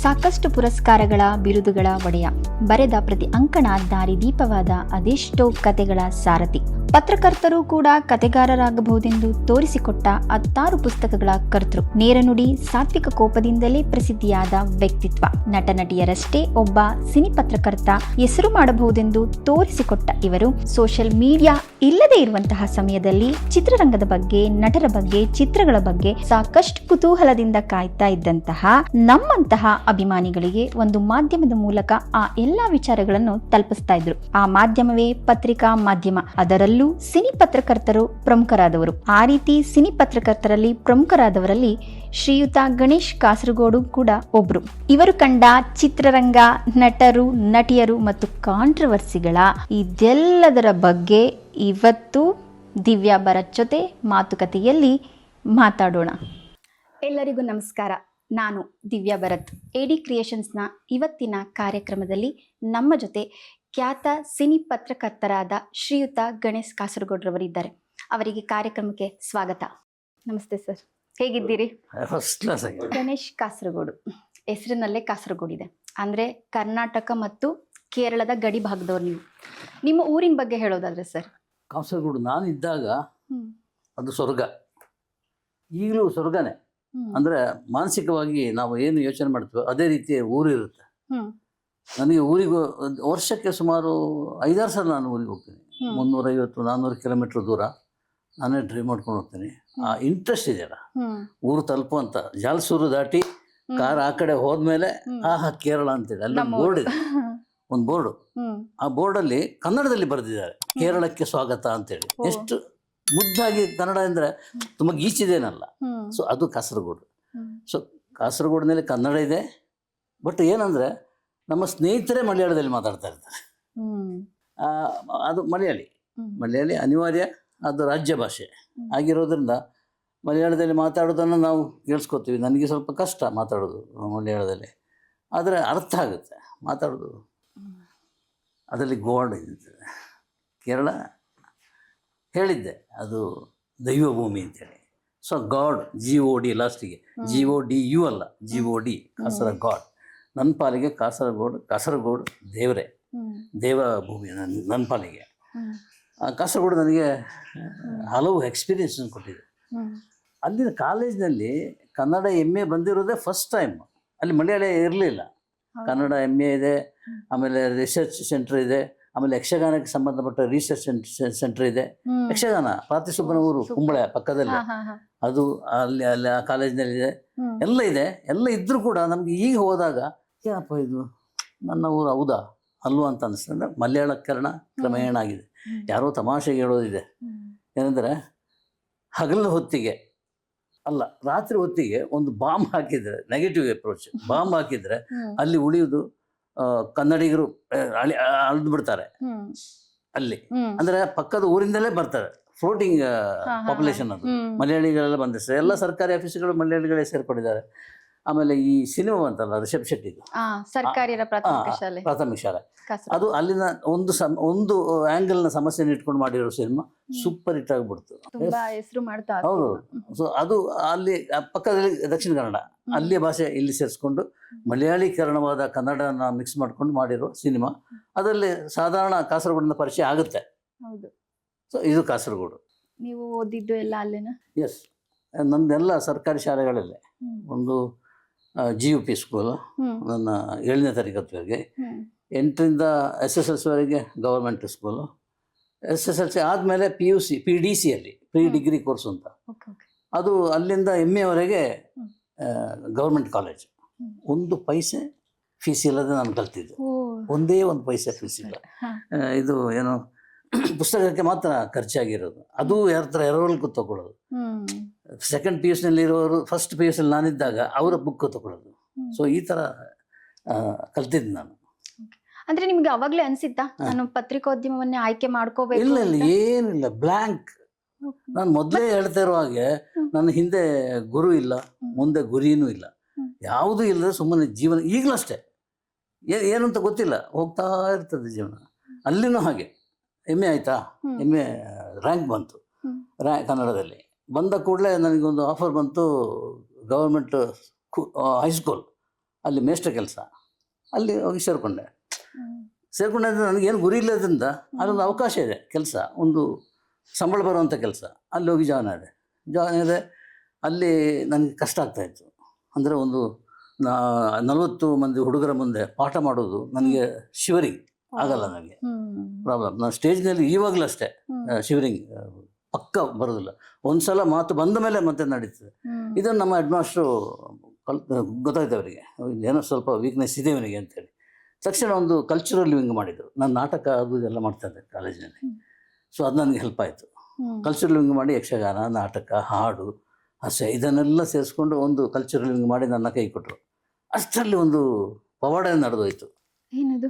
ಸಾಕಷ್ಟು ಪುರಸ್ಕಾರಗಳ ಬಿರುದುಗಳ ಒಡೆಯ, ಬರೆದ ಪ್ರತಿ ಅಂಕಣ ದಾರಿದೀಪವಾದ ಅದೆಷ್ಟೋ ಕತೆಗಳ ಸಾರಥಿ. ಪತ್ರಕರ್ತರು ಕೂಡ ಕತೆಗಾರರಾಗಬಹುದೆಂದು ತೋರಿಸಿಕೊಟ್ಟ 16 ಪುಸ್ತಕಗಳ ಕರ್ತೃ. ನೇರ ನುಡಿ, ಸಾತ್ವಿಕ ಕೋಪದಿಂದಲೇ ಪ್ರಸಿದ್ಧಿಯಾದ ವ್ಯಕ್ತಿತ್ವ. ನಟ ನಟಿಯರಷ್ಟೇ ಒಬ್ಬ ಸಿನಿ ಪತ್ರಕರ್ತ ಹೆಸರು ಮಾಡಬಹುದೆಂದು ತೋರಿಸಿಕೊಟ್ಟ ಇವರು ಸೋಷಿಯಲ್ ಮೀಡಿಯಾ ಇಲ್ಲದೆ ಇರುವಂತಹ ಸಮಯದಲ್ಲಿ ಚಿತ್ರರಂಗದ ಬಗ್ಗೆ, ನಟರ ಬಗ್ಗೆ, ಚಿತ್ರಗಳ ಬಗ್ಗೆ ಸಾಕಷ್ಟು ಕುತೂಹಲದಿಂದ ಕಾಯ್ತಾ ಇದ್ದಂತಹ ನಮ್ಮಂತಹ ಅಭಿಮಾನಿಗಳಿಗೆ ಒಂದು ಮಾಧ್ಯಮದ ಮೂಲಕ ಆ ಎಲ್ಲಾ ವಿಚಾರಗಳನ್ನು ತಲುಪಿಸ್ತಾ ಇದ್ರು. ಆ ಮಾಧ್ಯಮವೇ ಪತ್ರಿಕಾ ಮಾಧ್ಯಮ. ಅದರಲ್ಲೂ ಸಿನಿ ಪತ್ರಕರ್ತರು ಪ್ರಮುಖರಾದವರು. ಆ ರೀತಿ ಸಿನಿ ಪತ್ರಕರ್ತರಲ್ಲಿ ಪ್ರಮುಖರಾದವರಲ್ಲಿ ಶ್ರೀಯುತ ಗಣೇಶ್ ಕಾಸರಗೋಡು ಕೂಡ ಒಬ್ರು. ಇವರು ಕಂಡ ಚಿತ್ರರಂಗ, ನಟರು, ನಟಿಯರು ಮತ್ತು ಕಾಂಟ್ರವರ್ಸಿಗಳ ಇದೆಲ್ಲದರ ಬಗ್ಗೆ ಇವತ್ತು ದಿವ್ಯಾ ಭರತ್ ಜೊತೆ ಮಾತುಕತೆಯಲ್ಲಿ ಮಾತಾಡೋಣ. ಎಲ್ಲರಿಗೂ ನಮಸ್ಕಾರ. ನಾನು ದಿವ್ಯಾ ಭರತ್. ಎಡಿ ಕ್ರಿಯೇಷನ್ಸ್ನ ಇವತ್ತಿನ ಕಾರ್ಯಕ್ರಮದಲ್ಲಿ ನಮ್ಮ ಜೊತೆ ಖ್ಯಾತ ಸಿನಿ ಪತ್ರಕರ್ತರಾದ ಶ್ರೀಯುತ ಗಣೇಶ್ ಕಾಸರಗೋಡ್ರವರಿದ್ದಾರೆ. ಅವರಿಗೆ ಕಾರ್ಯಕ್ರಮಕ್ಕೆ ಸ್ವಾಗತ. ನಮಸ್ತೆ ಸರ್, ಹೇಗಿದ್ದೀರಿ? ಫಸ್ಟ್ ಕ್ಲಾಸ್ ಆಗಿ. ಗಣೇಶ್ ಕಾಸರಗೋಡು ಹೆಸರಿನಲ್ಲೇ ಕಾಸರಗೋಡಿದೆ. ಅಂದರೆ ಕರ್ನಾಟಕ ಮತ್ತು ಕೇರಳದ ಗಡಿ ಭಾಗದವ್ರು ನೀವು. ನಿಮ್ಮ ಊರಿನ ಬಗ್ಗೆ ಹೇಳೋದಾದ್ರೆ ಸರ್? ಕಾಸರಗೋಡು ನಾನು ಇದ್ದಾಗ ಅದು ಸ್ವರ್ಗ, ಈಗಲೂ ಸ್ವರ್ಗನೇ. ಅಂದರೆ ಮಾನಸಿಕವಾಗಿ ನಾವು ಏನು ಯೋಚನೆ ಮಾಡ್ತೀವೋ ಅದೇ ರೀತಿಯ ಊರು ಇರುತ್ತೆ. ನನಗೆ ಊರಿಗೆ ವರ್ಷಕ್ಕೆ ಸುಮಾರು 5-6 ಸಲ ನಾನು ಊರಿಗೆ ಹೋಗ್ತೀನಿ. 350-400 ಕಿಲೋಮೀಟ್ರ್ ದೂರ ನಾನೇ ಡ್ರೈವ್ ಮಾಡ್ಕೊಂಡು ಹೋಗ್ತೀನಿ. ಆ ಇಂಟ್ರೆಸ್ಟ್ ಇದೆಯಲ್ಲ ಊರು ತಲುಪುವಂತ. ಜಾಲಸೂರು ದಾಟಿ ಕಾರ್ ಆ ಕಡೆ ಹೋದ್ಮೇಲೆ ಕೇರಳ ಅಂತೇಳಿ ಅಲ್ಲಿ ಬೋರ್ಡ್ ಇದೆ, ಒಂದು ಬೋರ್ಡು. ಆ ಬೋರ್ಡಲ್ಲಿ ಕನ್ನಡದಲ್ಲಿ ಬರೆದಿದ್ದಾರೆ ಕೇರಳಕ್ಕೆ ಸ್ವಾಗತ ಅಂತೇಳಿ. ಎಷ್ಟು ಮುದ್ದಾಗಿ ಕನ್ನಡ ಅಂದರೆ ತುಂಬ ಗೀಚಿದೇನಲ್ಲ. ಸೊ ಅದು ಕಾಸರಗೋಡು. ಸೊ ಕಾಸರಗೋಡಿನಲ್ಲಿ ಕನ್ನಡ ಇದೆ. ಬಟ್ ಏನಂದರೆ ನಮ್ಮ ಸ್ನೇಹಿತರೇ ಮಲಯಾಳದಲ್ಲಿ ಮಾತಾಡ್ತಾ ಇರ್ತಾರೆ. ಅದು ಮಲಯಾಳಿ ಅನಿವಾರ್ಯ, ಅದು ರಾಜ್ಯ ಭಾಷೆ ಆಗಿರೋದ್ರಿಂದ ಮಲಯಾಳದಲ್ಲಿ ಮಾತಾಡೋದನ್ನು ನಾವು ಕೇಳಿಸ್ಕೊತೀವಿ. ನನಗೆ ಸ್ವಲ್ಪ ಕಷ್ಟ ಮಾತಾಡೋದು ಮಲಯಾಳದಲ್ಲಿ, ಆದರೆ ಅರ್ಥ ಆಗುತ್ತೆ ಮಾತಾಡೋದು. ಅದರಲ್ಲಿ ಗೋಡ್ ಇದೆ. ಕೇರಳ ಹೇಳಿದ್ದೆ ಅದು ದೈವ ಭೂಮಿ ಅಂತೇಳಿ. ಸೊ ಗಾಡ್, GOD ಲಾಸ್ಟಿಗೆ, GODU ಅಲ್ಲ, GOD, ಕಾಸರಗೋಡ್. ನನ್ನ ಪಾಲಿಗೆ ಕಾಸರಗೋಡು ದೇವರೇ, ದೇವ ಭೂಮಿ ನನ್ನ ಪಾಲಿಗೆ. ಕಾಸರಗೋಡು ನನಗೆ ಹಲವು ಎಕ್ಸ್ಪೀರಿಯನ್ಸ್ ಕೊಟ್ಟಿದೆ. ಅಲ್ಲಿನ ಕಾಲೇಜ್ನಲ್ಲಿ ಕನ್ನಡ MA ಬಂದಿರೋದೇ ಫಸ್ಟ್ ಟೈಮ್. ಅಲ್ಲಿ ಮಲಯಾಳಿ ಇರಲಿಲ್ಲ, ಕನ್ನಡ MA ಇದೆ. ಆಮೇಲೆ ರಿಸರ್ಚ್ ಸೆಂಟರ್ ಇದೆ. ಆಮೇಲೆ ಯಕ್ಷಗಾನಕ್ಕೆ ಸಂಬಂಧಪಟ್ಟ ರಿಸರ್ಚ್ ಸೆಂಟರ್ ಇದೆ. ಯಕ್ಷಗಾನ ಪಾರ್ಥಿಸುಬ್ಬನ ಊರು ಕುಂಬಳೆ ಪಕ್ಕದಲ್ಲಿ, ಅದು ಅಲ್ಲಿ ಆ ಕಾಲೇಜ್ನಲ್ಲಿದೆ. ಎಲ್ಲ ಇದೆ. ಎಲ್ಲ ಇದ್ರೂ ಕೂಡ ನಮ್ಗೆ ಈಗ ಹೋದಾಗ ಏನಪ್ಪ ಇದು ನನ್ನ ಊರು ಹೌದಾ ಅಲ್ವಾ ಅಂತ ಅನಿಸ್ತಂದ್ರೆ ಮಲಯಾಳಕರಣ ಕ್ರಮೇಣ ಆಗಿದೆ. ಯಾರೋ ತಮಾಷೆಗೆ ಹೇಳೋದಿದೆ ಏನಂದರೆ, ಹಗಲು ಹೊತ್ತಿಗೆ ಅಲ್ಲ ರಾತ್ರಿ ಹೊತ್ತಿಗೆ ಒಂದು ಬಾಂಬ್ ಹಾಕಿದರೆ, ನೆಗೆಟಿವ್ ಅಪ್ರೋಚ್, ಬಾಂಬ್ ಹಾಕಿದರೆ ಅಲ್ಲಿ ಉಳಿಯುವುದು ಕನ್ನಡಿಗರು ಅಳ್ದು ಬಿಡ್ತಾರೆ ಅಲ್ಲಿ. ಅಂದ್ರೆ ಪಕ್ಕದ ಊರಿಂದಲೇ ಬರ್ತಾರೆ. ಫ್ಲೋಟಿಂಗ್ ಪಾಪ್ಯುಲೇಷನ್ ಅದು. ಮಲಯಾಳಿಗಳೆಲ್ಲ ಬಂದಿರ್ತಾರೆ. ಎಲ್ಲ ಸರ್ಕಾರಿ ಆಫೀಸ್ಗಳು ಮಲಯಾಳಿಗಳೇ ಸೇರ್ಕೊಂಡಿದ್ದಾರೆ. ಆಮೇಲೆ ಈ ಸಿನಿಮಾ ಅಂತಲ್ಲ ರಿಷಬ್ ಶೆಟ್ಟಿದು ಸರ್ಕಾರಿ ಪ್ರಾಥಮಿಕ ಶಾಲೆ, ಅದು ಅಲ್ಲಿನ ಒಂದು ಆಂಗಲ್ನ ಸಮಸ್ಯೆನ ಇಟ್ಕೊಂಡು ಮಾಡಿರೋ ಸಿನಿಮಾ ಸೂಪರ್ ಹಿಟ್ ಆಗಿಬಿಡ್ತು. ಹೌದು. ಸೊ ಅದು ಅಲ್ಲಿ ಪಕ್ಕದಲ್ಲಿ ದಕ್ಷಿಣ ಕನ್ನಡ, ಅಲ್ಲಿಯ ಭಾಷೆ ಇಲ್ಲಿ ಸೇರಿಸ್ಕೊಂಡು ಮಲಯಾಳೀಕರಣವಾದ ಕನ್ನಡನ ಮಿಕ್ಸ್ ಮಾಡ್ಕೊಂಡು ಮಾಡಿರೋ ಸಿನಿಮಾ. ಅದರಲ್ಲಿ ಸಾಧಾರಣ ಕಾಸರಗೋಡಿನ ಪರಿಚಯ ಆಗುತ್ತೆ. ಸೊ ಇದು ಕಾಸರಗೋಡು. ನೀವು ಓದಿದ್ದು ಎಲ್ಲ ಅಲ್ಲೇನಾ? ಎಸ್, ನಂದೆಲ್ಲ ಸರ್ಕಾರಿ ಶಾಲೆಗಳಲ್ಲೇ. ಒಂದು GUP ಸ್ಕೂಲು, ನನ್ನ 7ನೇ ತರಗತಿವರೆಗೆ. 8ರಿಂದ SSLC ವರೆಗೆ ಗೌರ್ಮೆಂಟ್ ಸ್ಕೂಲು. SSLC ಆದಮೇಲೆ PUC PDC ಅಲ್ಲಿ ಪ್ರೀ ಡಿಗ್ರಿ ಕೋರ್ಸ್ ಅಂತ, ಅದು ಅಲ್ಲಿಂದ MA ವರೆಗೆ ಗೌರ್ಮೆಂಟ್ ಕಾಲೇಜ್. 1 ಪೈಸೆ ಫೀಸ್ ಇಲ್ಲದೆ ನಾನು ಕಲ್ತಿದ್ದು. ಒಂದೇ 1 ಪೈಸೆ ಫೀಸ್ ಇಲ್ಲ. ಇದು ಏನು ಪುಸ್ತಕಕ್ಕೆ ಮಾತ್ರ ಖರ್ಚಾಗಿರೋದು. ಅದು ಯಾರ ಹತ್ರ ಎರವಲ್ಗೂ ತಗೊಳ್ಳೋದು. ಸೆಕೆಂಡ್ PUC ನಲ್ಲಿ ಇರೋರು ಫಸ್ಟ್ PUC ನಲ್ಲಿ ನಾನಿದ್ದಾಗ ಅವರ ಬುಕ್ ತಗೊಳ್ಳೋದು. ಸೊ ಈ ಥರ ಕಲ್ತಿದ್ದು ನಾನು. ಅಂದ್ರೆ ನಿಮ್ಗೆ ಅವಾಗಲೇ ಅನ್ಸಿತ್ತಾ ನಾನು ಪತ್ರಿಕೋದ್ಯಮವನ್ನೇ ಆಯ್ಕೆ ಮಾಡ್ಕೋಬೇಕು? ಇಲ್ಲ, ಏನಿಲ್ಲ, ಬ್ಲ್ಯಾಂಕ್. ನಾನು ಮೊದಲೇ ಹೇಳ್ತಾ ಇರೋ ಹಾಗೆ ನನ್ನ ಹಿಂದೆ ಗುರು ಇಲ್ಲ, ಮುಂದೆ ಗುರಿನೂ ಇಲ್ಲ, ಯಾವುದೂ ಇಲ್ಲದೆ ಸುಮ್ಮನೆ ಜೀವನ. ಈಗಲೂ ಅಷ್ಟೇ, ಏನು ಅಂತ ಗೊತ್ತಿಲ್ಲ, ಹೋಗ್ತಾ ಇರ್ತದೆ ಜೀವನ. ಅಲ್ಲಿನೂ ಹಾಗೆ. MA ಆಯಿತಾ, MA ರ್ಯಾಂಕ್ ಬಂತು ಕನ್ನಡದಲ್ಲಿ. ಬಂದ ಕೂಡಲೇ ನನಗೊಂದು ಆಫರ್ ಬಂತು ಗೌರ್ಮೆಂಟ್ ಹೈಸ್ಕೂಲ್, ಅಲ್ಲಿ ಮೇಷ್ಟ್ರ ಕೆಲಸ, ಅಲ್ಲಿ ಹೋಗಿ ಸೇರಿಕೊಂಡೆ. ಸೇರಿಕೊಂಡ್ರೆ ನನಗೇನು ಗುರಿ ಇಲ್ಲದ್ರಿಂದ ಅಲ್ಲೊಂದು ಅವಕಾಶ ಇದೆ, ಕೆಲಸ ಒಂದು ಸಂಬಳ ಬರುವಂಥ ಕೆಲಸ. ಅಲ್ಲಿ ಹೋಗಿ ಜಾಯ್ನ್ ಆದೆ. ಅಲ್ಲಿ ನನಗೆ ಕಷ್ಟ ಆಗ್ತಾಯಿತ್ತು. ಅಂದರೆ ಒಂದು 40 ಮಂದಿ ಹುಡುಗರ ಮುಂದೆ ಪಾಠ ಮಾಡೋದು ನನಗೆ ಶಿವರಿಂಗ್ ಆಗಲ್ಲ, ನನಗೆ ಪ್ರಾಬ್ಲಮ್. ನಾನು ಸ್ಟೇಜ್ನಲ್ಲಿ ಇವಾಗಲೂ ಅಷ್ಟೇ ಶಿವರಿಂಗ್ ಪಕ್ಕ ಬರೋದಿಲ್ಲ. ಒಂದು ಸಲ ಮಾತು ಬಂದ ಮೇಲೆ ಮತ್ತೆ ನಡೀತದೆ. ಇದನ್ನು ನಮ್ಮ ಹೆಡ್ ಮಾಸ್ಟ್ರು ಗೊತ್ತಾಯ್ತು ಅವರಿಗೆ, ಏನೋ ಸ್ವಲ್ಪ ವೀಕ್ನೆಸ್ ಇದೆ ಇವನಿಗೆ ಅಂತೇಳಿ. ತಕ್ಷಣ ಒಂದು ಕಲ್ಚರಲ್ ಲಿವಿಂಗ್ ಮಾಡಿದರು. ನಾನು ನಾಟಕ ಅದು ಇದೆಲ್ಲ ಮಾಡ್ತಾಯಿದ್ದೆ ಕಾಲೇಜಿನಲ್ಲಿ. ಸೊ ಅದು ನನಗೆ ಹೆಲ್ಪ್ ಆಯಿತು. ಕಲ್ಚರಲ್ ಲಿವಿಂಗ್ ಮಾಡಿ ಯಕ್ಷಗಾನ, ನಾಟಕ, ಹಾಡು, ಹಾಸ್ಯ ಇದನ್ನೆಲ್ಲ ಸೇರಿಸ್ಕೊಂಡು ಒಂದು ಕಲ್ಚರಲ್ ಲಿವಿಂಗ್ ಮಾಡಿ ನನ್ನ ಕೈ ಕೊಟ್ಟರು. ಅಷ್ಟರಲ್ಲಿ ಒಂದು ಪವಾಡ ನಡೆದೋಯ್ತು. ಏನದು?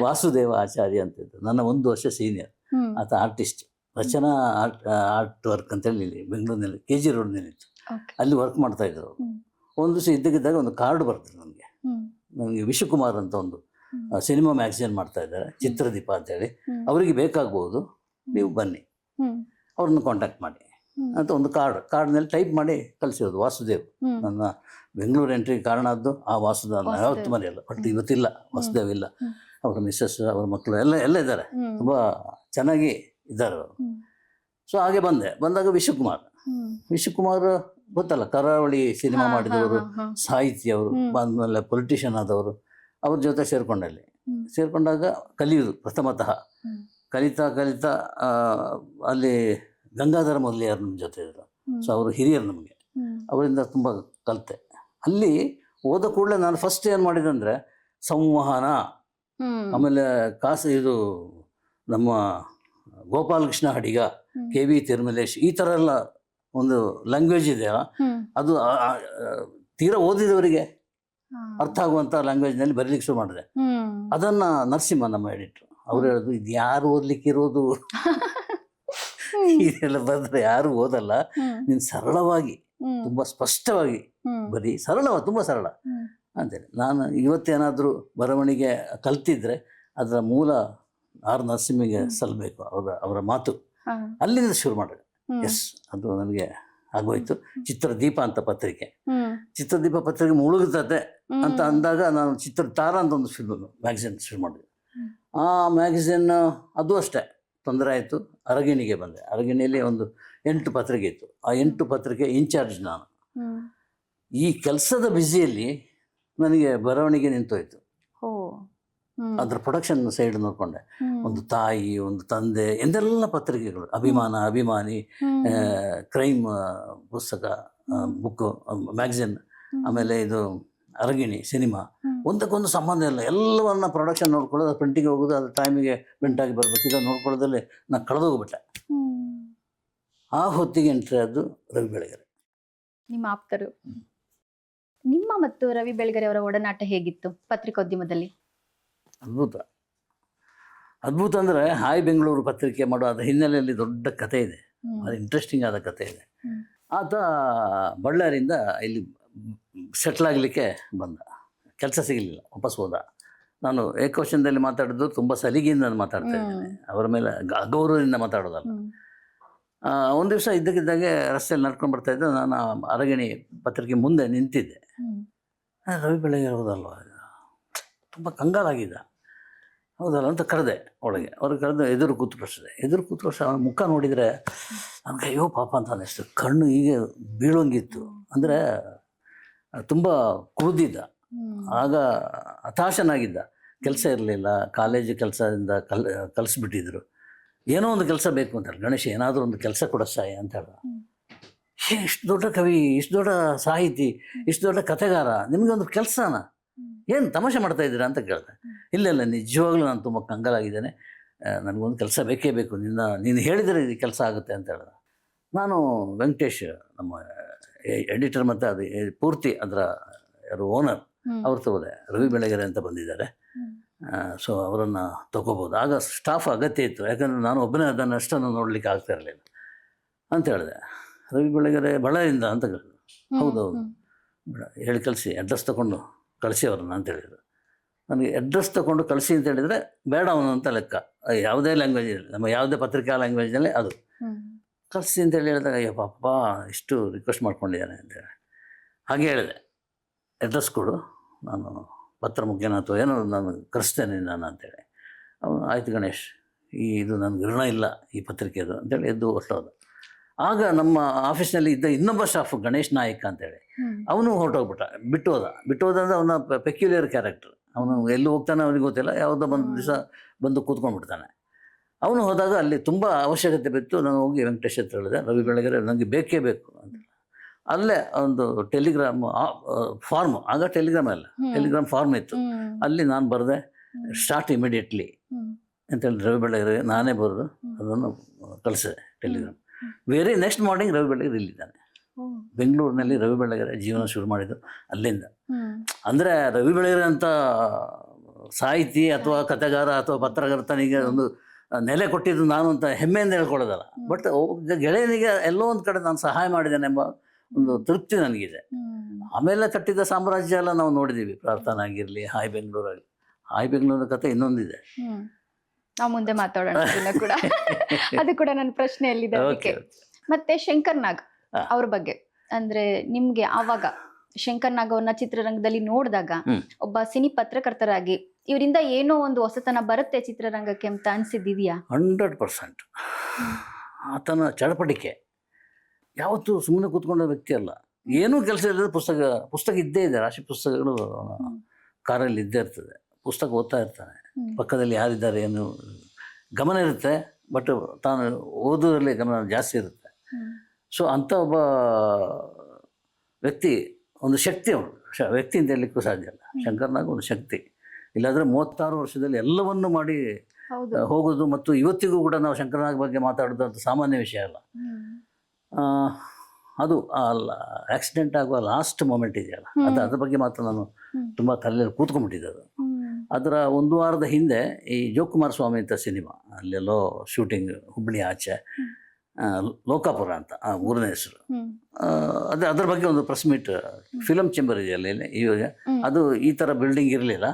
ವಾಸುದೇವ ಆಚಾರ್ಯ ಅಂತಿದ್ದು, ನನ್ನ 1 ವರ್ಷ ಸೀನಿಯರ್. ಆತ ಆರ್ಟಿಸ್ಟ್, ರಚನಾ ಆರ್ಟ್ ವರ್ಕ್ ಅಂತೇಳಿ ಬೆಂಗಳೂರಿನಲ್ಲಿ KG ರೋಡ್ನಲ್ಲಿತ್ತು. ಅಲ್ಲಿ ವರ್ಕ್ ಮಾಡ್ತಾಯಿದ್ರು. ಒಂದು ದಿವಸ ಇದ್ದಕ್ಕಿದ್ದಾಗ ಒಂದು ಕಾರ್ಡ್ ಬರ್ತದೆ ನನಗೆ ವಿಶ್ವಕುಮಾರ್ ಅಂತ ಒಂದು ಸಿನಿಮಾ ಮ್ಯಾಗಝಿನ್ ಮಾಡ್ತಾ ಇದ್ದಾರೆ, ಚಿತ್ರದೀಪ ಅಂತೇಳಿ. ಅವರಿಗೆ ಬೇಕಾಗ್ಬೋದು, ನೀವು ಬನ್ನಿ, ಅವ್ರನ್ನ ಕಾಂಟ್ಯಾಕ್ಟ್ ಮಾಡಿ ಅಂತ ಒಂದು ಕಾರ್ಡ್ನಲ್ಲಿ ಟೈಪ್ ಮಾಡಿ ಕಳಿಸಿರೋದು. ವಾಸುದೇವ್ ನನ್ನ ಬೆಂಗಳೂರು ಎಂಟ್ರಿಗೆ ಕಾರಣ ಆದ್ದು ಆ ವಾಸುದೇವ್. ಯಾವತ್ತು ಮರೆಯಲ್ಲ. ಬಟ್ ಇವತ್ತಿಲ್ಲ, ವಾಸುದೇವ್ ಇಲ್ಲ. ಅವರ ಮಿಸ್ಸಸ್, ಅವರ ಮಕ್ಕಳು ಎಲ್ಲ ಇದ್ದಾರೆ, ತುಂಬ ಚೆನ್ನಾಗಿ ಇದ್ದಾರೆ ಅವರು. ಸೊ ಹಾಗೆ ಬಂದಾಗ ವಿಶ್ವಕುಮಾರ್ ಗೊತ್ತಲ್ಲ, ಕರಾವಳಿ ಸಿನಿಮಾ ಮಾಡಿದವರು, ಸಾಹಿತಿ ಅವರು, ಬಂದಮೇಲೆ ಪೊಲಿಟಿಷಿಯನ್ ಆದವರು. ಅವ್ರ ಜೊತೆ ಸೇರಿಕೊಂಡಾಗ ಕಲಿಯುವುದು ಪ್ರಥಮತಃ. ಕಲಿತಾ ಅಲ್ಲಿ ಗಂಗಾಧರ ಮೊದಲಿಯಾರ್ ನಮ್ಮ ಜೊತೆ ಇದ್ದರು. ಸೊ ಅವರು ಹಿರಿಯರು ನಮಗೆ, ಅವರಿಂದ ತುಂಬ ಕಲಿತೆ. ಅಲ್ಲಿ ಹೋದ ಕೂಡಲೇ ನಾನು ಫಸ್ಟ್ ಏನು ಮಾಡಿದೆ ಅಂದರೆ ಸಂವಹನ, ಆಮೇಲೆ ಇದು ನಮ್ಮ ಗೋಪಾಲಕೃಷ್ಣ ಅಡಿಗ, KV ತಿರುಮಲೇಶ್, ಈ ಥರ ಎಲ್ಲ ಒಂದು ಲ್ಯಾಂಗ್ವೇಜ್ ಇದೆಯಾ, ಅದು ತೀರಾ ಓದಿದವರಿಗೆ ಅರ್ಥ ಆಗುವಂಥ ಲ್ಯಾಂಗ್ವೇಜ್ನಲ್ಲಿ ಬರೀಲಿಕ್ಕೆ ಶುರು ಮಾಡಿದೆ. ಅದನ್ನು ನರಸಿಂಹ ನಮ್ಮ ಎಡಿಟ್ರು ಅವ್ರು ಹೇಳೋದು, ಇದು ಯಾರು ಓದಲಿಕ್ಕಿರೋದು, ಇದೆಲ್ಲ ಬಂದರೆ ಯಾರು ಓದಲ್ಲ, ನೀನು ಸರಳವಾಗಿ ತುಂಬ ಸ್ಪಷ್ಟವಾಗಿ ಬರೀ, ತುಂಬ ಸರಳ ಅಂತೇಳಿ. ನಾನು ಇವತ್ತೇನಾದರೂ ಬರವಣಿಗೆ ಕಲ್ತಿದ್ರೆ ಅದರ ಮೂಲ R ನರಸಿಂಹಗೆ ಸಲ್ಲಬೇಕು, ಅವರ ಮಾತು. ಅಲ್ಲಿಂದ ಶುರು ಮಾಡಿದೆ. ಎಸ್, ಅದು ನನಗೆ ಆಗೋಯ್ತು. ಚಿತ್ರದೀಪ ಅಂತ ಪತ್ರಿಕೆ ಮುಳುಗುತ್ತದೆ ಅಂತ ಅಂದಾಗ ನಾನು ಚಿತ್ರತಾರ ಅಂತ ಒಂದು ಮ್ಯಾಗಝಿನ್ ಶುರು ಮಾಡಿದೆ. ಆ ಮ್ಯಾಗಝಿನ್ ಅದು ಅಷ್ಟೇ ತೊಂದರೆ ಆಯಿತು. ಅರಗಿಣಿಗೆ ಬಂದೆ. ಅರಗಿಣಿಯಲ್ಲಿ ಒಂದು 8 ಪತ್ರಿಕೆ ಇತ್ತು. ಆ 8 ಪತ್ರಿಕೆ ಇನ್ಚಾರ್ಜ್ ನಾನು. ಈ ಕೆಲಸದ ಬ್ಯುಸಿಯಲ್ಲಿ ನನಗೆ ಬರವಣಿಗೆ ನಿಂತೋಯ್ತು. ಅದರ ಪ್ರೊಡಕ್ಷನ್ ಸೈಡ್ ನೋಡಿಕೊಂಡೆ. ಒಂದು ತಾಯಿ, ಒಂದು ತಂದೆ, ಎಂದೆಲ್ಲ ಪತ್ರಿಕೆಗಳು, ಅಭಿಮಾನ, ಅಭಿಮಾನಿ, ಕ್ರೈಮ್ ಪುಸ್ತಕ, ಬುಕ್ಕು, ಮ್ಯಾಗಝಿನ್, ಆಮೇಲೆ ಇದು ಅರಗಿಣಿ ಸಿನಿಮಾ, ಒಂದಕ್ಕೊಂದು ಸಂಬಂಧ ಇಲ್ಲ. ಎಲ್ಲವನ್ನ ಪ್ರೊಡಕ್ಷನ್ ನೋಡ್ಕೊಳ್ಳೋದು, ಪ್ರಿಂಟಿಗೆ ಹೋಗೋದು, ಅದು ಟೈಮಿಗೆ ಪ್ರಿಂಟಾಗಿ ಬರಬೇಕು, ಇದನ್ನು ನೋಡ್ಕೊಳ್ಳೋದ್ರಲ್ಲಿ ನಾನು ಕಳೆದೋಗ್ಬಿಟ್ಟೆ. ಆ ಹೊತ್ತಿಗೆ ಎಂಟ್ರಿ ಅದು ರವಿ ಬೆಳಗೆರೆ, ನಿಮ್ಮ ಆಪ್ತರು. ನಿಮ್ಮ ಮತ್ತು ರವಿ ಬೆಳಗೆರೆ ಅವರ ಒಡನಾಟ ಹೇಗಿತ್ತು ಪತ್ರಿಕೋದ್ಯಮದಲ್ಲಿ? ಅದ್ಭುತ ಅಂದರೆ ಹಾಯ್ ಬೆಂಗಳೂರು ಪತ್ರಿಕೆ ಮಾಡೋ ಅದರ ಹಿನ್ನೆಲೆಯಲ್ಲಿ ದೊಡ್ಡ ಕತೆ ಇದೆ, ಅದು ಇಂಟ್ರೆಸ್ಟಿಂಗ್ ಆದ ಕತೆ ಇದೆ. ಆತ ಬಳ್ಳಾರಿಯಿಂದ ಇಲ್ಲಿ ಸೆಟ್ಲ್ ಆಗಲಿಕ್ಕೆ ಬಂದ. ಕೆಲಸ ಸಿಗಲಿಲ್ಲ, ವಾಪಸ್ ಹೋದ. ನಾನು ಏಕವಚನದಲ್ಲಿ ಮಾತಾಡೋದು ತುಂಬ ಸಲಿಗೆಯಿಂದ ನಾನು ಮಾತಾಡ್ತಾ ಇದ್ದೇನೆ, ಅವರ ಮೇಲೆ ಅಗೌರವದಿಂದ ಮಾತಾಡೋದಲ್ಲ. ಒಂದು ದಿವಸ ಇದ್ದಕ್ಕಿದ್ದಾಗೆ ರಸ್ತೆಯಲ್ಲಿ ನಡ್ಕೊಂಡು ಬರ್ತಾಯಿದ್ದೆ. ನಾನು ಅರಗಿಣಿ ಪತ್ರಿಕೆ ಮುಂದೆ ನಿಂತಿದ್ದೆ. ರವಿ ಬೆಳಗೆರೆ ಹೋದಲ್ವ, ತುಂಬ ಕಂಗಾಲಾಗಿದ್ದ. ಹೌದಲ್ಲ ಅಂತ ಕರೆದೆ ಒಳಗೆ. ಅವ್ರಿಗೆ ಕರೆದು ಎದುರು ಕೂತ್ರು ಅವನ ಮುಖ ನೋಡಿದರೆ ನನಗೆ ಅಯ್ಯೋ ಪಾಪ ಅಂತ ಅನ್ನಿಸ್ತು. ಕಣ್ಣು ಹೀಗೆ ಬೀಳೋಂಗಿತ್ತು. ಅಂದರೆ ತುಂಬ ಕುಡಿದಿದ್ದ. ಆಗ ಹತಾಶನಾಗಿದ್ದ. ಕೆಲಸ ಇರಲಿಲ್ಲ, ಕಾಲೇಜು ಕೆಲಸದಿಂದ ಕಲಿಸ್ಬಿಟ್ಟಿದ್ರು. ಏನೋ ಒಂದು ಕೆಲಸ ಬೇಕು ಅಂತಾರೆ. ಗಣೇಶ ಏನಾದರೂ ಒಂದು ಕೆಲಸ ಕೊಡಿಸ್ತಾಯ ಅಂತ ಹೇಳ್ದ. ಇಷ್ಟು ದೊಡ್ಡ ಕವಿ, ಇಷ್ಟು ದೊಡ್ಡ ಸಾಹಿತಿ, ಇಷ್ಟು ದೊಡ್ಡ ಕಥೆಗಾರ, ನಿಮಗೊಂದು ಕೆಲಸನ, ಏನು ತಮಾಷೆ ಮಾಡ್ತಾ ಇದ್ದೀರಾ ಅಂತ ಕೇಳಿದೆ. ಇಲ್ಲ ನಿಜವಾಗ್ಲೂ ನಾನು ತುಂಬ ಕಂಗಾಲಾಗಿದ್ದೇನೆ, ನನಗೊಂದು ಕೆಲಸ ಬೇಕೇ ಬೇಕು, ನೀನು ಹೇಳಿದರೆ ಇದು ಕೆಲಸ ಆಗುತ್ತೆ ಅಂತ ಹೇಳಿದೆ. ನಾನು ವೆಂಕಟೇಶ್ ನಮ್ಮ ಎಡಿಟರ್ ಮತ್ತು ಅದು ಪೂರ್ತಿ ಅದರ ಯಾರು ಓನರ್ ಅವ್ರು ತಗೋದೆ. ರವಿ ಬೆಳಗೆರೆ ಅಂತ ಬಂದಿದ್ದಾರೆ, ಸೊ ಅವರನ್ನು ತೊಗೋಬೋದು. ಆಗ ಸ್ಟಾಫ್ ಅಗತ್ಯ ಇತ್ತು, ಯಾಕಂದರೆ ನಾನು ಒಬ್ಬನೇ ಅದನ್ನು ಅಷ್ಟನ್ನು ನೋಡಲಿಕ್ಕೆ ಆಗ್ತಾ ಇರಲಿಲ್ಲ ಅಂತ ಹೇಳಿದೆ. ರವಿ ಬೆಳಗೆರೆ ಬಳ್ಳಾರಿಯಿಂದ ಅಂತ ಕೇಳಿದ್ರು. ಹೌದೌದು, ಹೇಳಿ ಕಳಿಸಿ, ಅಡ್ರೆಸ್ ತೊಗೊಂಡು ಕಳಿಸಿ ಅವ್ರನ್ನ ಅಂತ ಹೇಳಿದರು. ನನಗೆ ಅಡ್ರೆಸ್ ತೊಗೊಂಡು ಕಳಿಸಿ ಅಂತ ಹೇಳಿದರೆ ಬೇಡ ಅವನು ಅಂತ ಲೆಕ್ಕ. ಯಾವುದೇ ಲ್ಯಾಂಗ್ವೇಜಲ್ಲಿ, ನಮ್ಮ ಯಾವುದೇ ಪತ್ರಿಕಾ ಲ್ಯಾಂಗ್ವೇಜ್ನಲ್ಲಿ ಅದು ಕಳಿಸಿ ಅಂತೇಳಿ ಹೇಳಿದಾಗ ಅಯ್ಯೋ ಪಾಪ ಇಷ್ಟು ರಿಕ್ವೆಸ್ಟ್ ಮಾಡ್ಕೊಂಡಿದ್ದಾನೆ ಅಂತೇಳಿ ಹಾಗೆ ಹೇಳಿದೆ. ಅಡ್ರೆಸ್ ಕೊಡು, ನಾನು ಪತ್ರ ಮುಖೇನ ಅಥವಾ ಏನೋ ನಾನು ಕರೆಸ್ತೇನೆ ನಾನು ಅಂತೇಳಿ. ಅವನು ಆಯ್ತು ಗಣೇಶ್, ಇದು ನನಗೆ ಋಣ ಇಲ್ಲ ಈ ಪತ್ರಿಕೆದು ಅಂತೇಳಿ ಎದ್ದು ಹೊರಟೋದ. ಆಗ ನಮ್ಮ ಆಫೀಸ್ನಲ್ಲಿ ಇದ್ದ ಇನ್ನೊಬ್ಬ ಸ್ಟಾಫ್ ಗಣೇಶ್ ನಾಯಕ್ ಅಂತೇಳಿ, ಅವನು ಹೊರಟೋಗ್ಬಿಟ್ಟ, ಬಿಟ್ಟು ಹೋದ ಅಂದರೆ ಅವನ ಪೆಕ್ಯುಲಿಯರ್ ಕ್ಯಾರೆಕ್ಟರ್. ಅವನು ಎಲ್ಲಿ ಹೋಗ್ತಾನೆ ಅವನಿಗೆ ಗೊತ್ತಿಲ್ಲ, ಯಾವುದೋ ಒಂದು ದಿವಸ ಬಂದು ಕೂತ್ಕೊಂಡ್ಬಿಡ್ತಾನೆ. ಅವನು ಹೋದಾಗ ಅಲ್ಲಿ ತುಂಬ ಅವಶ್ಯಕತೆ ಬಿತ್ತು. ನಾನು ಹೋಗಿ ವೆಂಕಟೇಶ್ ಹತ್ರ ಹೇಳಿದೆ, ರವಿ ಬೆಳಗೆರೆ ನನಗೆ ಬೇಕೇ ಬೇಕು ಅಂತ. ಅಲ್ಲೇ ಒಂದು ಟೆಲಿಗ್ರಾಮ್ ಫಾರ್ಮ್, ಆಗ ಟೆಲಿಗ್ರಾಮ್ ಫಾರ್ಮ್ ಇತ್ತು, ಅಲ್ಲಿ ನಾನು ಬರೆದೆ, ಸ್ಟಾರ್ಟ್ ಇಮಿಡಿಯೇಟ್ಲಿ ಅಂತೇಳಿ ರವಿ ಬೆಳಗೆರೆ ನಾನೇ ಬರೆದು ಅದನ್ನು ಕಳಿಸಿದೆ telegram. Very next morning Ravi Belagere ಇಲ್ಲಿದ್ದಾನೆ. ಬೆಂಗಳೂರಿನಲ್ಲಿ ರವಿ ಬೆಳಗೆರೆ ಜೀವನ ಶುರು ಮಾಡಿದ್ದು ಅಲ್ಲಿಂದ. ಅಂದರೆ ರವಿ ಬೆಳಗೆರೆ ಅಂತ ಸಾಹಿತಿ ಅಥವಾ ಕಥೆಗಾರ ಅಥವಾ ಪತ್ರಕರ್ತನಿಗೆ ಒಂದು ನೆಲೆ ಕೊಟ್ಟಿದ್ದು ನಾನು ಅಂತ ಹೆಮ್ಮೆಯಿಂದ ಹೇಳ್ಕೊಳ್ಳೋದಲ್ಲ, ಬಟ್ ಗೆಳೆಯನಿಗೆ ಎಲ್ಲೋ ಒಂದು ಕಡೆ ನಾನು ಸಹಾಯ ಮಾಡಿದ್ದೇನೆ ಎಂಬ ಒಂದು ತೃಪ್ತಿ ನನಗಿದೆ. ಆಮೇಲೆ ಕಟ್ಟಿದ ಸಾಮ್ರಾಜ್ಯ ಎಲ್ಲ ನಾವು ನೋಡಿದ್ದೀವಿ, ಪ್ರಾರ್ಥನಾ ಆಗಿರಲಿ, ಹಾಯ್ ಬೆಂಗಳೂರಾಗಲಿ. ಹಾಯ್ ಬೆಂಗಳೂರಿನ ಕತೆ ಇನ್ನೊಂದಿದೆ, ನಾವು ಮುಂದೆ ಮಾತಾಡೋಣ ಕೂಡ. ಅದು ಕೂಡ ನನ್ನ ಪ್ರಶ್ನೆಯಲ್ಲಿದೆ ಅದಕ್ಕೆ. ಮತ್ತೆ ಶಂಕರ್ ನಾಗ್ ಅವ್ರ ಬಗ್ಗೆ, ಅಂದ್ರೆ ನಿಮ್ಗೆ ಆವಾಗ ಶಂಕರ್ ನಾಗ್ ಅವ್ರನ್ನ ಚಿತ್ರರಂಗದಲ್ಲಿ ನೋಡಿದಾಗ ಒಬ್ಬ ಸಿನಿ ಪತ್ರಕರ್ತರಾಗಿ ಇವರಿಂದ ಏನೋ ಒಂದು ಹೊಸತನ ಬರುತ್ತೆ ಚಿತ್ರರಂಗಕ್ಕೆ ಅಂತ ಅನ್ಸಿದ್ದಿದ್ಯಾ? 100%. ಆತನ ಚಡಪಟಿಕೆ ಯಾವತ್ತೂ ಸುಮ್ಮನೆ ಕೂತ್ಕೊಂಡ ವ್ಯಕ್ತಿ ಅಲ್ಲ. ಏನೂ ಕೆಲಸ ಇಲ್ಲದೆ ಪುಸ್ತಕ ಇದ್ದೇ ಇದೆ, ರಾಶಿ ಪುಸ್ತಕಗಳು ಕಾರಲ್ಲಿ ಇದ್ದೇ ಇರ್ತದೆ, ಪುಸ್ತಕ ಓದ್ತಾ ಇರ್ತಾನೆ. ಪಕ್ಕದಲ್ಲಿ ಯಾರಿದ್ದಾರೆ ಏನು ಗಮನ ಇರುತ್ತೆ, ಬಟ್ ತಾನು ಓದೋದ್ರಲ್ಲಿ ಗಮನ ಜಾಸ್ತಿ ಇರುತ್ತೆ. ಸೊ ಅಂಥ ಒಬ್ಬ ವ್ಯಕ್ತಿ, ಒಂದು ಶಕ್ತಿ, ಅವನು ವ್ಯಕ್ತಿ ಅಂತ ಹೇಳಲಿಕ್ಕೂ ಸಾಧ್ಯ ಅಲ್ಲ. ಶಂಕರ್ನಾಗ್ ಒಂದು ಶಕ್ತಿ. ಇಲ್ಲಾಂದರೆ 36 ವರ್ಷದಲ್ಲಿ ಎಲ್ಲವನ್ನೂ ಮಾಡಿ ಹೋಗೋದು, ಮತ್ತು ಇವತ್ತಿಗೂ ಕೂಡ ನಾವು ಶಂಕರ್ನಾಗ್ ಬಗ್ಗೆ ಮಾತಾಡೋದು ಅಂತ ಸಾಮಾನ್ಯ ವಿಷಯ ಅಲ್ಲ. ಅದು ಆಕ್ಸಿಡೆಂಟ್ ಆಗುವ ಲಾಸ್ಟ್ ಮೂಮೆಂಟ್ ಇದೆಯಲ್ಲ, ಅದ್ರ ಬಗ್ಗೆ ಮಾತ್ರ ನಾನು ತುಂಬ ತಲೆಯಲ್ಲಿ ಕೂತ್ಕೊಂಡ್ಬಿಟ್ಟಿದ್ದೆ. ಅದರ 1 ವಾರದ ಹಿಂದೆ ಈ ಜೋಕುಮಾರ್ ಸ್ವಾಮಿ ಅಂತ ಸಿನಿಮಾ, ಅಲ್ಲೆಲ್ಲೋ ಶೂಟಿಂಗ್, ಹುಬ್ಬಳ್ಳಿ ಆಚೆ, ಲೋಕಾಪುರ ಅಂತ ಊರನೇ ಹೆಸರು. ಅದ್ರ ಬಗ್ಗೆ ಒಂದು ಪ್ರೆಸ್ ಮೀಟ್, ಫಿಲಮ್ ಚೇಂಬರ್ ಇದೆಯಲ್ಲ ಇವಾಗ, ಅದು ಈ ಥರ ಬಿಲ್ಡಿಂಗ್ ಇರಲಿಲ್ಲ,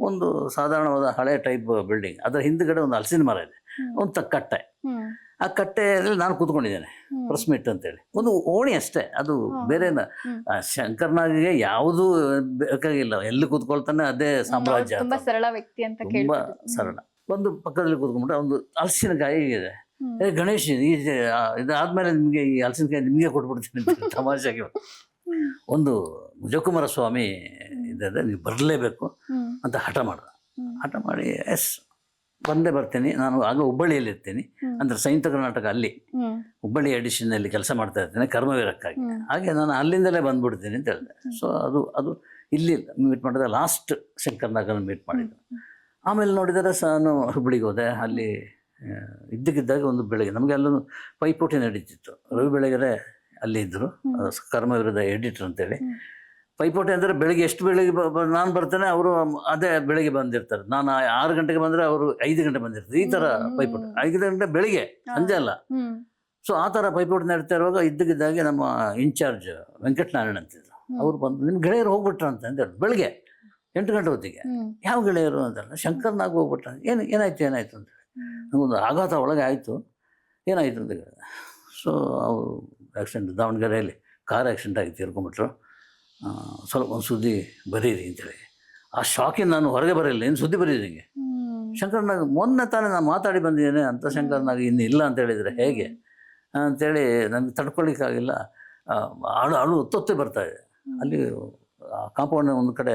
ಒಂದು ಸಾಧಾರಣವಾದ ಹಳೆ ಟೈಪ್ ಬಿಲ್ಡಿಂಗ್. ಅದರ ಹಿಂದ್ಗಡೆ ಒಂದು ಹಲಸಿನ ಮರ ಇದೆ, ಒಂದು ಕಟ್ಟೆ. ಆ ಕಟ್ಟೆಯಲ್ಲಿ ನಾನು ಕೂತ್ಕೊಂಡಿದ್ದೇನೆ, ಪ್ರೆಸ್ ಮೀಟ್ ಅಂತೇಳಿ. ಒಂದು ಓಣಿ ಅಷ್ಟೇ, ಅದು ಬೇರೆ. ಶಂಕರ್ನಾಗ್ಗೆ ಯಾವುದೂ ಬೇಕಾಗಿಲ್ಲ, ಎಲ್ಲಿ ಕೂತ್ಕೊಳ್ತಾನೆ ಅದೇ ಸಾಮ್ರಾಜ್ಯ. ತುಂಬಾ ಸರಳ ವ್ಯಕ್ತಿ ಅಂತ, ತುಂಬಾ ಸರಳ. ಒಂದು ಪಕ್ಕದಲ್ಲಿ ಕೂತ್ಕೊಂಡ್ಬಿಟ್ರೆ ಒಂದು ಹಲಸಿನಕಾಯಿ ಇದೆ, ಗಣೇಶ್ ಇದಾದ್ಮೇಲೆ ನಿಮಗೆ ಈ ಹಲಸಿನಕಾಯಿ ನಿಮಗೆ ಕೊಟ್ಬಿಡ್ತೀನಿ ತಮಾಷೆಗೆ. ಒಂದು ಜೋಕುಮಾರ ಸ್ವಾಮಿ ಇದೆ, ನೀವು ಬರಲೇಬೇಕು ಅಂತ ಹಠ ಮಾಡಿ ಎಸ್ ಬಂದೇ ಬರ್ತೀನಿ, ನಾನು ಆಗ ಹುಬ್ಬಳ್ಳಿಯಲ್ಲಿ ಇರ್ತೀನಿ, ಅಂದರೆ ಸಂಯುಕ್ತ ಕರ್ನಾಟಕ, ಅಲ್ಲಿ ಹುಬ್ಬಳ್ಳಿ ಎಡಿಷನ್ನಲ್ಲಿ ಕೆಲಸ ಮಾಡ್ತಾ ಇರ್ತೇನೆ ಕರ್ಮವೀರಕ್ಕಾಗಿ. ಹಾಗೆ ನಾನು ಅಲ್ಲಿಂದಲೇ ಬಂದ್ಬಿಡ್ತೀನಿ ಅಂತ ಹೇಳಿದೆ. ಸೊ ಅದು ಇಲ್ಲಿ ಮೀಟ್ ಮಾಡಿದ ಲಾಸ್ಟ್ ಶಂಕರ್ನಾಗನ್ನು ಮೀಟ್ ಮಾಡಿದ್ದು. ಆಮೇಲೆ ನೋಡಿದರೆ ನಾನು ಹುಬ್ಬಳ್ಳಿಗೆ ಹೋದೆ. ಅಲ್ಲಿ ಇದ್ದಕ್ಕಿದ್ದಾಗ ಒಂದು ಬೆಳಗ್ಗೆ ನಮಗೆ ಅಲ್ಲೂ ಪೈಪೋಟಿ ನಡೀತಿತ್ತು. ರವಿ ಬೆಳಗೆರೆ ಅಲ್ಲಿ ಇದ್ದರು, ಕರ್ಮವೀರದ ಎಡಿಟರ್ ಅಂತೇಳಿ. ಪೈಪೋಟಿ ಅಂದರೆ ಬೆಳಗ್ಗೆ ಎಷ್ಟು ಬೆಳಗ್ಗೆ ನಾನು ಬರ್ತೇನೆ, ಅವರು ಅದೇ ಬೆಳಗ್ಗೆ ಬಂದಿರ್ತಾರೆ. ನಾನು 6 ಗಂಟೆಗೆ ಬಂದರೆ ಅವರು 5 ಗಂಟೆ ಬಂದಿರ್ತಾರೆ. ಈ ಥರ ಪೈಪೋಟಿ, 5 ಗಂಟೆ ಬೆಳಿಗ್ಗೆ, ಸಂಜೆ ಅಲ್ಲ. ಸೊ ಆ ಥರ ಪೈಪೋಟಿ ನಡೀತಾ ಇರುವಾಗ ಇದ್ದಕ್ಕಿದ್ದಾಗೆ ನಮ್ಮ ಇನ್ಚಾರ್ಜ್ ವೆಂಕಟನಾರಾಯಣ ಅಂತಿದ್ರು, ಅವ್ರು ಬಂದು ನಿಮ್ಮ ಗೆಳೆಯರು ಹೋಗ್ಬಿಟ್ರ ಅಂತ ಹೇಳಿ ಬೆಳಗ್ಗೆ 8 ಗಂಟೆ ಹೊತ್ತಿಗೆ. ಯಾವ ಗೆಳೆಯರು ಅಂತಲ್ಲ, ಶಂಕರ್ನಾಗ್ ಹೋಗ್ಬಿಟ್ರ. ಏನಾಯ್ತು ಅಂತೇಳಿ ನನಗೊಂದು ಆಘಾತ ಒಳಗೆ ಆಯಿತು. ಏನಾಯಿತು ಅಂತ ಹೇಳಿದೆ. ಸೊ ಅವರು ಆ್ಯಕ್ಸಿಡೆಂಟ್, ದಾವಣಗೆರೆಯಲ್ಲಿ ಕಾರ್ ಆ್ಯಕ್ಸಿಡೆಂಟ್ ಆಗಿ ತೀರ್ಕೊಂಡ್ಬಿಟ್ರು. ಸ್ವಲ್ಪ ಒಂದು ಸುದ್ದಿ ಬರೀರಿ ಅಂತೇಳಿ. ಆ ಶಾಕಿಂದ ನಾನು ಹೊರಗೆ ಬರಲಿಲ್ಲ, ಏನು ಸುದ್ದಿ ಬರೀರಿ ಹಿಂಗೆ. ಶಂಕರ್ನಾಗ್ ಮೊನ್ನೆ ತಾನೇ ನಾನು ಮಾತಾಡಿ ಬಂದಿದ್ದೇನೆ ಅಂತ, ಶಂಕರ್ನಾಗ್ ಇನ್ನು ಇಲ್ಲ ಅಂತ ಹೇಳಿದರೆ ಹೇಗೆ ಅಂಥೇಳಿ ನನಗೆ ತಡ್ಕೊಳ್ಳಿಕ್ಕಾಗಿಲ್ಲ. ಅಳು ಒತ್ತೊತ್ತೇ ಬರ್ತಾಯಿದೆ. ಅಲ್ಲಿ ಕಾಂಪೌಂಡ್ನ ಒಂದು ಕಡೆ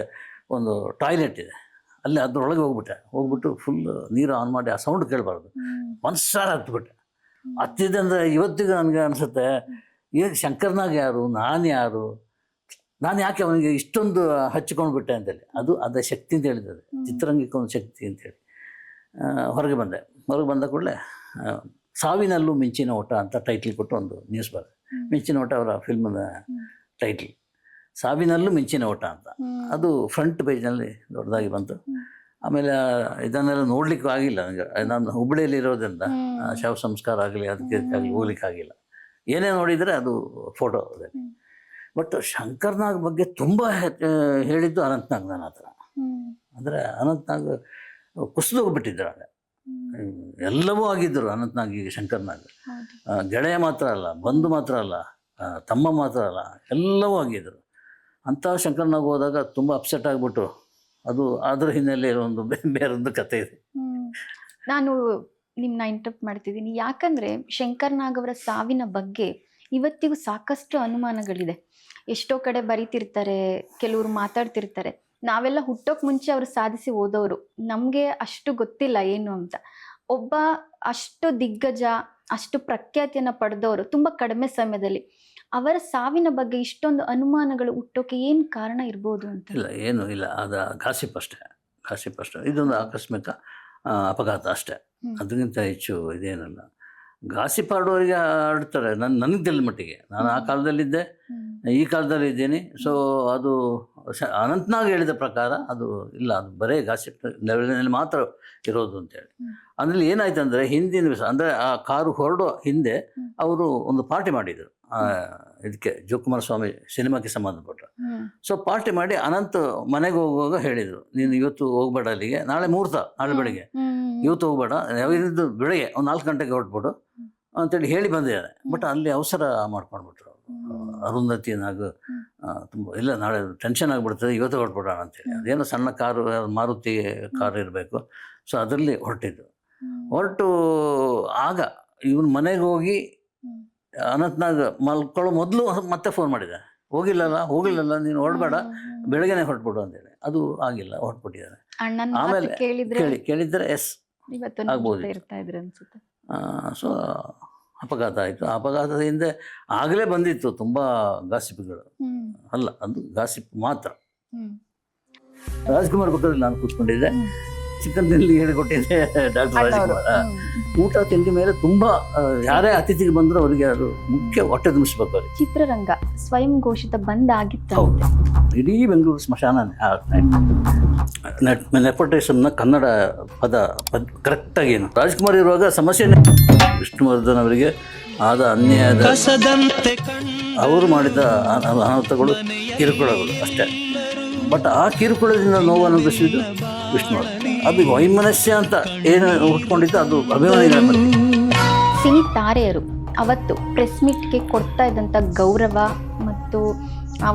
ಒಂದು ಟಾಯ್ಲೆಟ್ ಇದೆ, ಅಲ್ಲಿ ಅದ್ರೊಳಗೆ ಹೋಗ್ಬಿಟ್ಟು ಫುಲ್ ನೀರು ಆನ್ ಮಾಡಿ ಆ ಸೌಂಡ್ ಕೇಳಬಾರ್ದು, ಮನಸ್ಸಾರ ಹತ್ಬಿಟ್ಟೆ. ಹತ್ತಿದೆ ಅಂದರೆ ಇವತ್ತಿಗೂ ನನಗೆ ಅನಿಸುತ್ತೆ, ಏನು ಶಂಕರ್ನಾಗ್ ಯಾರು, ನಾನು ಯಾರು, ನಾನು ಯಾಕೆ ಅವನಿಗೆ ಇಷ್ಟೊಂದು ಹಚ್ಕೊಂಡು ಬಿಟ್ಟೆ ಅಂತೇಳಿ. ಅದೇ ಶಕ್ತಿ ಅಂತ ಹೇಳಿದ್ದಾರೆ, ಚಿತ್ರರಂಗಕ್ಕೆ ಒಂದು ಶಕ್ತಿ ಅಂತೇಳಿ. ಹೊರಗೆ ಬಂದ ಕೂಡಲೇ ಸಾವಿನಲ್ಲೂ ಮಿಂಚಿನ ಓಟ ಅಂತ ಟೈಟ್ಲ್ ಕೊಟ್ಟು ಒಂದು ನ್ಯೂಸ್ ಬರ್ತದೆ. ಮಿಂಚಿನ ಓಟ ಅವರ ಫಿಲ್ಮ್ನ ಟೈಟ್ಲ್, ಸಾವಿನಲ್ಲೂ ಮಿಂಚಿನ ಓಟ ಅಂತ. ಅದು ಫ್ರಂಟ್ ಪೇಜ್ನಲ್ಲಿ ದೊಡ್ಡದಾಗಿ ಬಂತು. ಆಮೇಲೆ ಇದನ್ನೆಲ್ಲ ನೋಡ್ಲಿಕ್ಕೂ ಆಗಿಲ್ಲ ನನಗೆ, ನಾನು ಹುಬ್ಬಳ್ಳಿಯಲ್ಲಿ ಇರೋದ್ರಿಂದ ಶವ ಸಂಸ್ಕಾರ ಆಗಲಿ ಅದಕ್ಕೆ ಹೋಗ್ಲಿಕ್ಕಾಗಿಲ್ಲ. ಏನೇ ನೋಡಿದರೆ ಅದು ಫೋಟೋ ಅದೇ. ಬಟ್ ಶಂಕರ್ನಾಗ್ ಬಗ್ಗೆ ತುಂಬ ಹೇಳಿದ್ದು ಅನಂತ್ನಾಗ್ ನನ್ನ ಹತ್ರ. ಅಂದರೆ ಅನಂತ್ನಾಗ್ ಕುಸಿದೋಗ್ಬಿಟ್ಟಿದ್ರು ಆಗ, ಎಲ್ಲವೂ ಆಗಿದ್ದರು ಅನಂತ್ನಾಗಿಗೆ. ಶಂಕರ್ನಾಗ್ ಗೆಳೆಯ ಮಾತ್ರ ಅಲ್ಲ, ಬಂಧು ಮಾತ್ರ ಅಲ್ಲ, ತಮ್ಮ ಮಾತ್ರ ಅಲ್ಲ, ಎಲ್ಲವೂ ಆಗಿದ್ದರು. ಅಂಥ ಶಂಕರ್ನಾಗ್ ಹೋದಾಗ ತುಂಬ ಅಪ್ಸೆಟ್ ಆಗಿಬಿಟ್ಟು ಅದು ಅದರ ಹಿನ್ನೆಲೆ ಒಂದು ಬೇರೊಂದು ಕತೆ ಇದೆ. ನಾನು ನಿಮ್ಮನ್ನ ಇಂಟರಪ್ಟ್ ಮಾಡ್ತಿದ್ದೀನಿ, ಯಾಕಂದ್ರೆ ಶಂಕರ್ ನಾಗ್ ಅವರ ಸಾವಿನ ಬಗ್ಗೆ ಇವತ್ತಿಗೂ ಸಾಕಷ್ಟು ಅನುಮಾನಗಳಿದೆ. ಎಷ್ಟೋ ಕಡೆ ಬರೀತಿರ್ತಾರೆ, ಕೆಲವರು ಮಾತಾಡ್ತಿರ್ತಾರೆ. ನಾವೆಲ್ಲ ಹುಟ್ಟೋಕ್ ಮುಂಚೆ ಅವರು ಸಾಧಿಸಿ ಹೋದವರು, ನಮ್ಗೆ ಅಷ್ಟು ಗೊತ್ತಿಲ್ಲ ಏನು ಅಂತ. ಒಬ್ಬ ಅಷ್ಟು ದಿಗ್ಗಜ, ಅಷ್ಟು ಪ್ರಖ್ಯಾತಿಯನ್ನ ಪಡೆದವರು ತುಂಬಾ ಕಡಿಮೆ ಸಮಯದಲ್ಲಿ, ಅವರ ಸಾವಿನ ಬಗ್ಗೆ ಇಷ್ಟೊಂದು ಅನುಮಾನಗಳು ಹುಟ್ಟೋಕೆ ಏನ್ ಕಾರಣ ಇರ್ಬೋದು ಅಂತ? ಇಲ್ಲ, ಏನು ಇಲ್ಲ, ಅದು ಗಾಸಿಪ್ ಅಷ್ಟೇ. ಇದೊಂದು ಆಕಸ್ಮಿಕ ಅಪಘಾತ ಅಷ್ಟೇ, ಅದಕ್ಕಿಂತ ಹೆಚ್ಚು ಇದೇನಲ್ಲ. ಗಾಸಿಪ್ ಆಡೋರಿಗೆ ಆಡ್ತಾರೆ. ನನಗೆ ತಿಳಿದ ಮಟ್ಟಿಗೆ, ನಾನು ಆ ಕಾಲದಲ್ಲಿದ್ದೆ, ಈ ಕಾಲದಲ್ಲಿ ಇದ್ದೀನಿ. ಸೊ ಅದು ಅನಂತನಾಗ್ ಹೇಳಿದ ಪ್ರಕಾರ ಅದು ಇಲ್ಲ, ಅದು ಬರೇ ಗಾಸಿಪ್ ಲೆವೆಲ್ನಲ್ಲಿ ಮಾತ್ರ ಇರೋದು ಅಂತೇಳಿ. ಅದರಲ್ಲಿ ಏನಾಯ್ತು ಅಂದರೆ, ಹಿಂದಿನ ದಿವಸ ಅಂದರೆ ಆ ಕಾರು ಹೊರಡೋ ಹಿಂದೆ ಅವರು ಒಂದು ಪಾರ್ಟಿ ಮಾಡಿದರು ಇದಕ್ಕೆ, ಜೋಕುಮಾರ ಸ್ವಾಮಿ ಸಿನಿಮಾಕ್ಕೆ ಸಂಬಂಧಪಟ್ಟ. ಸೊ ಪಾರ್ಟಿ ಮಾಡಿ ಅನಂತ್ ಮನೆಗೆ ಹೋಗುವಾಗ ಹೇಳಿದರು, ನೀನು ಇವತ್ತು ಹೋಗ್ಬೇಡ ಅಲ್ಲಿಗೆ, ನಾಳೆ ಮುಹೂರ್ತ, ನಾಳೆ ಬೆಳಿಗ್ಗೆ, ಇವತ್ತು ಹೋಗ್ಬೇಡ, ಯಾವ್ದು ಬೆಳಗ್ಗೆ ಒಂದು 4 ಗಂಟೆಗೆ ಹೊರಟ್ಬಿಡು ಅಂತೇಳಿ ಹೇಳಿ ಬಂದಿದ್ದಾರೆ. ಬಟ್ ಅಲ್ಲಿ ಅವಸರ ಮಾಡ್ಕೊಂಡ್ಬಿಟ್ರು ಅರುಂಧತಿ ನಾಗ್. ತುಂಬ ಇಲ್ಲ, ನಾಳೆ ಟೆನ್ಷನ್ ಆಗಿಬಿಡ್ತದೆ, ಇವತ್ತು ಹೊರಟ್ಬಿಡೋಣ ಅಂತೇಳಿ. ಅದೇನೋ ಸಣ್ಣ ಕಾರು, ಮಾರುತಿ ಕಾರ್ ಇರಬೇಕು. ಸೊ ಅದರಲ್ಲಿ ಹೊರಟು ಆಗ ಇವನು ಮನೆಗೆ ಹೋಗಿ ಅನಂತ್ನಾಗ್ ಮಲ್ಕೊಳ್ಳೋ ಮೊದಲು ಮತ್ತೆ ಫೋನ್ ಮಾಡಿದೆ, ಹೋಗಿಲ್ಲಲ್ಲ ನೀನು ಹೊರಡಬೇಡ, ಬೆಳಗ್ಗೆನೆ ಹೊರಟ್ಬಿಡು ಅಂತೇಳಿ. ಅದು ಆಗಿಲ್ಲ, ಹೊರಟ್ಬಿಟ್ಟಿದ್ದಾರೆ. ಆಮೇಲೆ ಕೇಳಿದ್ರೆ ಎಸ್ ಆಗ್ಬೋದು. ಸೊ ಅಪಘಾತ ಆಯಿತು. ಅಪಘಾತದ ಹಿಂದೆ ಆಗಲೇ ಬಂದಿತ್ತು ತುಂಬ ಗಾಸಿಪ್ಗಳು, ಅಲ್ಲ ಅದು ಗಾಸಿಪ್ ಮಾತ್ರ. ರಾಜ್ಕುಮಾರ್ ಪಕ್ಕದಲ್ಲಿ ನಾನು ಕೂತ್ಕೊಂಡಿದ್ದೆ, ಚಿಕ್ಕಂದಿನಲ್ಲಿ ಹೇಳಿಕೊಟ್ಟಿದ್ದೆ ಡಾಕ್ಟರ್ ರಾಜ್ಕುಮಾರ್. ಊಟ ತಿಂಡಿ ಮೇಲೆ ತುಂಬ ಯಾರೇ ಅತಿಥಿಗೆ ಬಂದರೂ ಅವರಿಗೆ ಅದು ಮುಖ್ಯ, ಹೊಟ್ಟೆ ತುಂಬಿಸ್ಬೇಕು ಅವ್ರಿಗೆ. ಚಿತ್ರರಂಗ ಸ್ವಯಂ ಘೋಷಿತ ಬಂದ್ ಆಗಿತ್ತು. ಹೌದು, ಇಡೀ ಬೆಂಗಳೂರು ಸ್ಮಶಾನನೇ. ನೆಪೋಟಿಸಮ್ನ ಕನ್ನಡ ಪದ ಕರೆಕ್ಟಾಗಿ ಏನು ರಾಜ್ಕುಮಾರ್ ಇರುವಾಗ ಸಮಸ್ಯೆನೇ. ವಿಷ್ಣುವರ್ಧನ್ ಅವರಿಗೆ ಆದ ಅನ್ಯಾಯದ, ಅವರು ಮಾಡಿದ ಅನಾಹುತಗಳು, ಕಿರುಕುಳಗಳು ಅಷ್ಟೇ. ಬಟ್ ಆ ಕಿರುಕುಳದಿಂದ ನೋವು ಅನುಭವಿಸಿದ್ದು ವಿಷ್ಣುವರ್ಧನ್. ಅದು ವೈಮನಸ್ಯ ಅಂತ ಏನು ಹುಟ್ಕೊಂಡಿದ್ದು ಅದು ಅಭಿಮಾನಿಗಳ ಬಗ್ಗೆ. ಸಿನಿ ತಾರೆಯರು ಅವತ್ತು ಪ್ರೆಸ್ ಮೀಟ್ಗೆ ಕೊಡ್ತಾ ಇದ್ದಂಥ ಗೌರವ ಮತ್ತು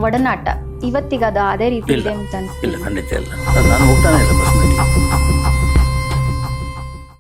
ಒಡನಾಟ ಇವತ್ತಿಗೆ ಅದು ಅದೇ ರೀತಿ ಇದೆ ಅಂತ ಇಲ್ಲ, ಖಂಡಿತ ಇಲ್ಲ. ನಾನು ಹೋಗ್ತಾನೆ ಇಲ್ಲ ಪ್ರೆಸ್ ಮೀಟ್ಗೆ.